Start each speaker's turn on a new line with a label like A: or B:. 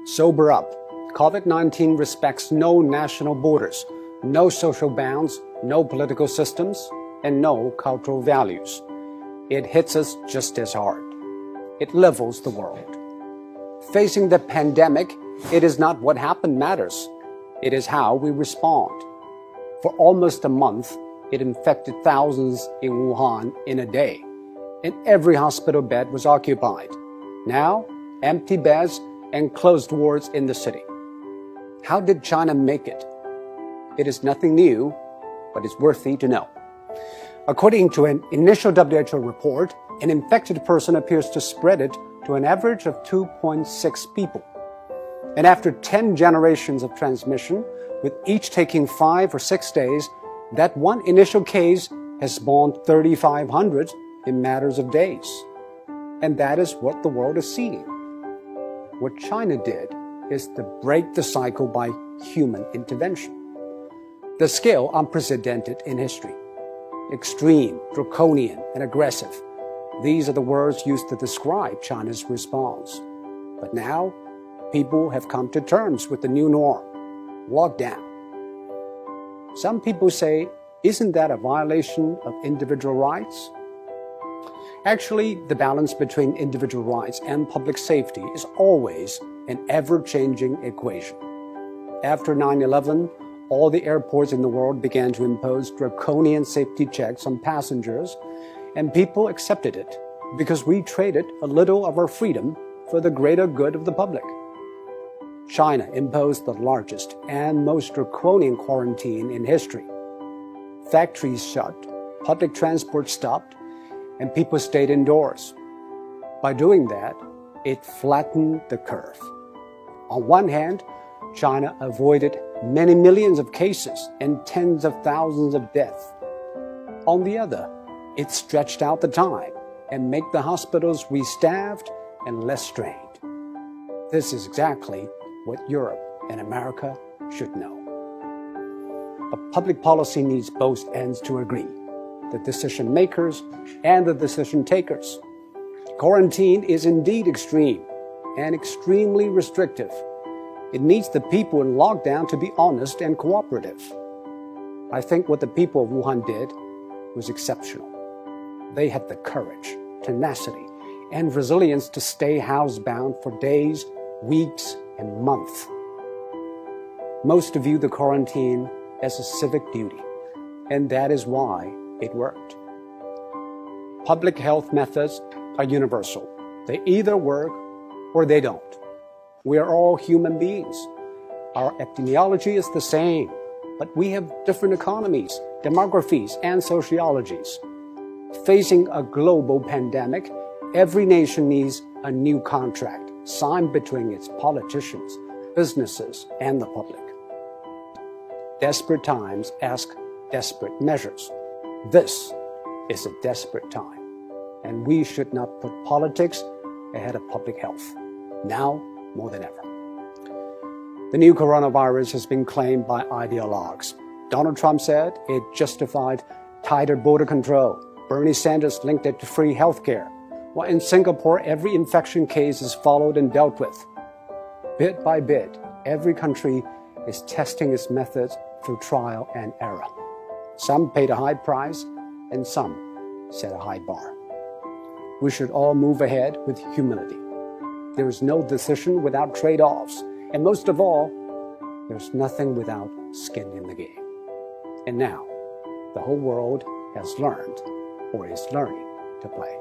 A: Sober up. COVID-19 respects no national borders, no social bounds, no political systems, and no cultural values. It hits us just as hard. It levels the world. Facing the pandemic, it is not what happened matters. It is how we respond. For almost a month, it infected thousands in Wuhan in a day, and every hospital bed was occupied. Now, empty beds and closed wards in the city. How did China make it? It is nothing new, but it's worthy to know. According to an initial WHO report, an infected person appears to spread it to an average of 2.6 people. And after 10 generations of transmission, with each taking 5 or 6 days, that one initial case has spawned 3,500 in matters of days. And that is what the world is seeing. What China did is to break the cycle by human intervention. The scale unprecedented in history. Extreme, draconian, and aggressive. These are the words used to describe China's response. But now, people have come to terms with the new norm, lockdown. Some people say, isn't that a violation of individual rights? Actually, the balance between individual rights and public safety is always an ever-changing equation. After 9/11, all the airports in the world began to impose draconian safety checks on passengers, and people accepted it because we traded a little of our freedom for the greater good of the public. China imposed the largest and most draconian quarantine in history. Factories shut, public transport stopped, and people stayed indoors. By doing that, it flattened the curve. On one hand, China avoided many millions of cases and tens of thousands of deaths. On the other, it stretched out the time and made the hospitals restaffed and less strained. This is exactly what Europe and America should know. But public policy needs both ends to agree, the decision makers and the decision takers. Quarantine is indeed extreme and extremely restrictive. It needs the people in lockdown to be honest and cooperative. I think what the people of Wuhan did was exceptional. They had the courage, tenacity, and resilience to stay housebound for days, weeks, and months. Most view the quarantine as a civic duty, and that is why it worked. Public health methods are universal. They either work or they don't. We are all human beings. Our epidemiology is the same, but we have different economies, demographies, and sociologies. Facing a global pandemic, every nation needs a new contract signed between its politicians, businesses, and the public. Desperate times ask desperate measures. This is a desperate time, and we should not put politics ahead of public health, now more than ever. The new coronavirus has been claimed by ideologues. Donald Trump said it justified tighter border control. Bernie Sanders linked it to free healthcare. While in Singapore, every infection case is followed and dealt with. Bit by bit, every country is testing its methods through trial and error. Some paid a high price, and some set a high bar. We should all move ahead with humility. There is no decision without trade-offs, and most of all, there's nothing without skin in the game. And now, the whole world has learned, or is learning, to play.